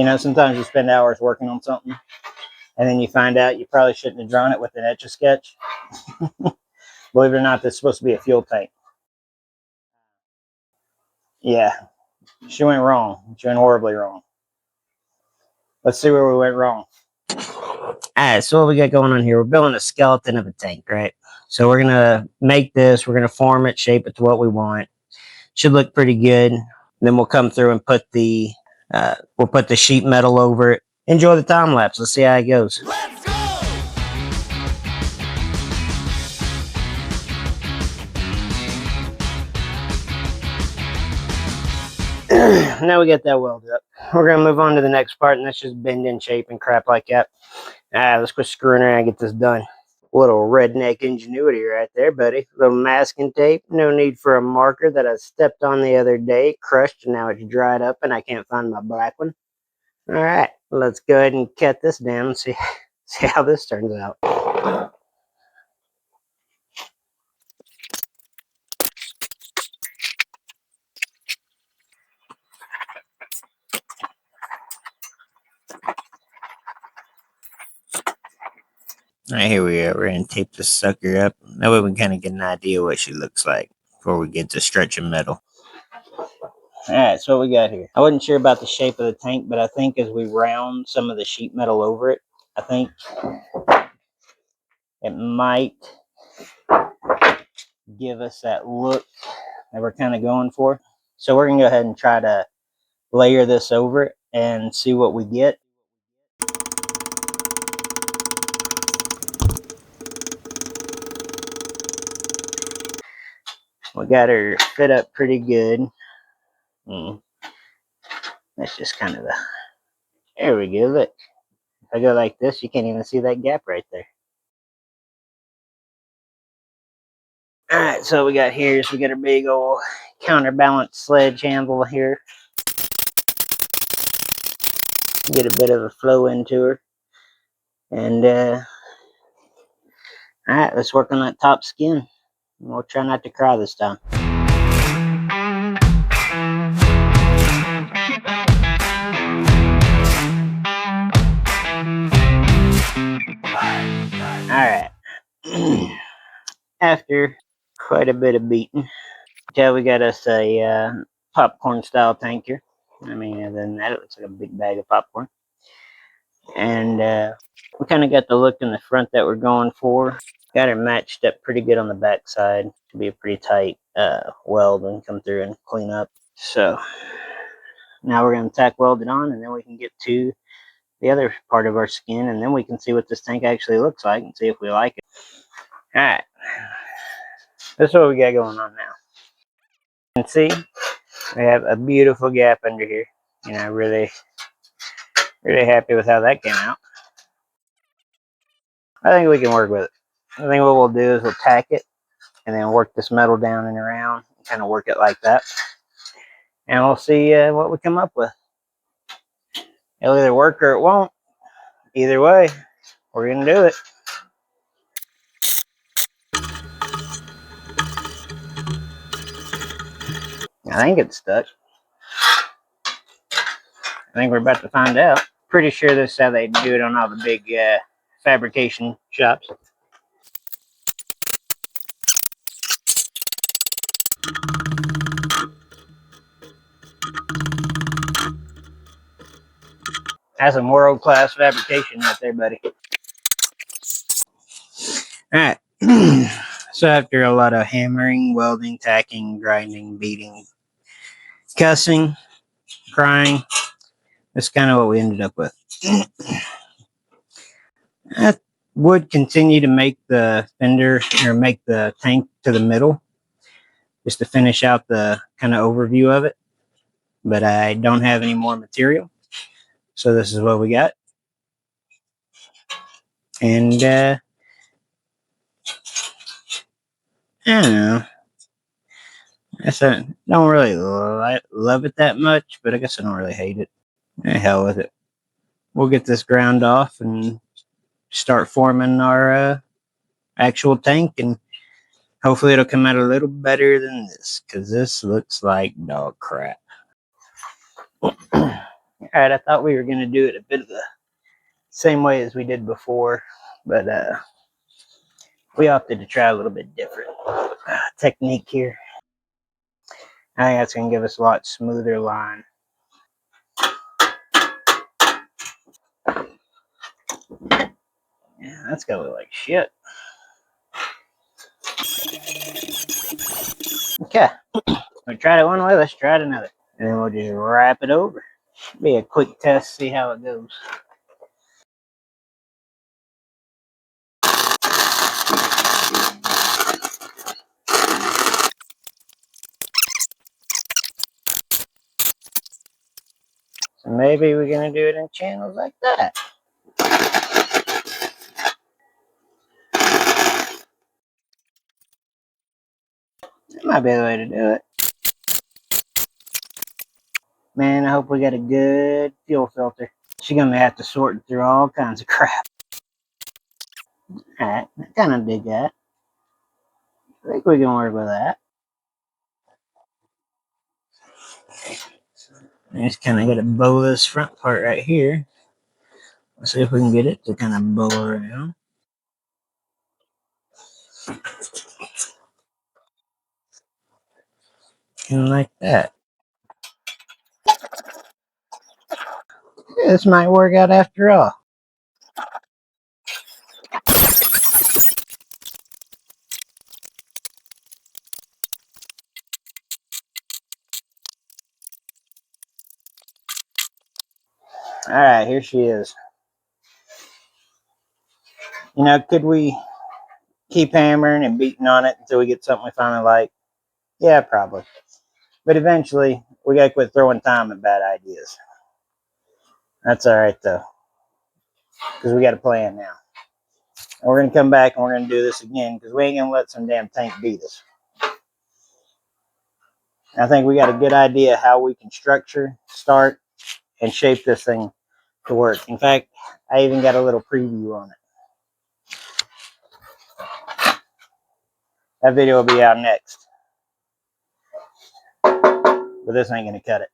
You know, sometimes you spend hours working on something, and then you find out you probably shouldn't have drawn it with an Etch-a-Sketch. Believe it or not, this is supposed to be a fuel tank. Yeah, she went wrong. She went horribly wrong. Let's see where we went wrong. Alright, so what we got going on here, we're building a skeleton of a tank, right? So we're gonna make this, we're gonna form it, shape it to what we want. Should look pretty good. Then we'll come through and put the sheet metal over it. Enjoy the time lapse. Let's see how it goes. Let's go! Now we got that welded up. We're gonna move on to the next part, and that's just bend in shape and crap like that. Let's quit screwing around and get this done. Little redneck ingenuity right there, buddy. Little masking tape. No need for a marker that I stepped on the other day, crushed, and now it's dried up, and I can't find my black one. All right, let's go ahead and cut this down and see how this turns out. All right, here we are. We're going to tape this sucker up. That way we can kind of get an idea what she looks like before we get to stretching metal. Alright, so what we got here. I wasn't sure about the shape of the tank, but I think as we round some of the sheet metal over it, I think it might give us that look that we're kind of going for. So we're going to go ahead and try to layer this over it and see what we get. We got her fit up pretty good. That's just kind of the... There we go, look. If I go like this, you can't even see that gap right there. Alright, so what we got here is we got a big old counterbalance sledge handle here. Get a bit of a flow into her. And, alright, let's work on that top skin. We'll try not to cry this time. Alright. After quite a bit of beating, we got us a popcorn style tank here. I mean, other than that, it looks like a big bag of popcorn. And we kind of got the look in the front that we're going for. Got her matched up pretty good on the back side. Should be a pretty tight weld and come through and clean up. So now we're going to tack weld it on, and then we can get to the other part of our skin, and then we can see what this tank actually looks like and see if we like it. Alright, this is what we got going on now. You can see we have a beautiful gap under here. You know, really happy with how that came out. I think we can work with it. I think what we'll do is we'll tack it and then work this metal down and around, kind of work it like that. And we'll see what we come up with. It'll either work or it won't. Either way, we're going to do it. I think it's stuck. I think we're about to find out. Pretty sure this is how they do it on all the big fabrication shops. That's some world-class fabrication right there, buddy. Alright. So after a lot of hammering, welding, tacking, grinding, beating, cussing, crying, that's kind of what we ended up with. I would continue to make the fender, or make the tank to the middle, just to finish out the kind of overview of it. But I don't have any more material. So this is what we got. And, I don't know. I guess I don't really love it that much, but I guess I don't really hate it. Hell with it. We'll get this ground off and start forming our actual tank, and hopefully it'll come out a little better than this, because this looks like dog crap. Alright, I thought we were going to do it a bit of the same way as we did before, but we opted to try a little bit different technique here. I think that's going to give us a lot smoother line. Yeah, that's going to look like shit. Okay, we tried it one way, let's try it another. And then we'll just wrap it over. Be a quick test, see how it goes. So maybe we're going to do it in channels like that. That might be the way to do it. Man, I hope we got a good fuel filter. She's going to have to sort through all kinds of crap. Alright, I kind of dig that. I think we can work with that. I just kind of got to bow this front part right here. Let's see if we can get it to kind of bow around. Kind of like that. Yeah, this might work out after all. Alright, here she is. You know, could we keep hammering and beating on it until we get something we finally like? Yeah, probably. But eventually, we gotta quit throwing time at bad ideas. That's alright though, because we got a plan now. And we're gonna come back and we're gonna do this again, because we ain't gonna let some damn tank beat us. I think we got a good idea how we can structure, start, and shape this thing to work. In fact, I even got a little preview on it. That video will be out next. But this ain't gonna cut it.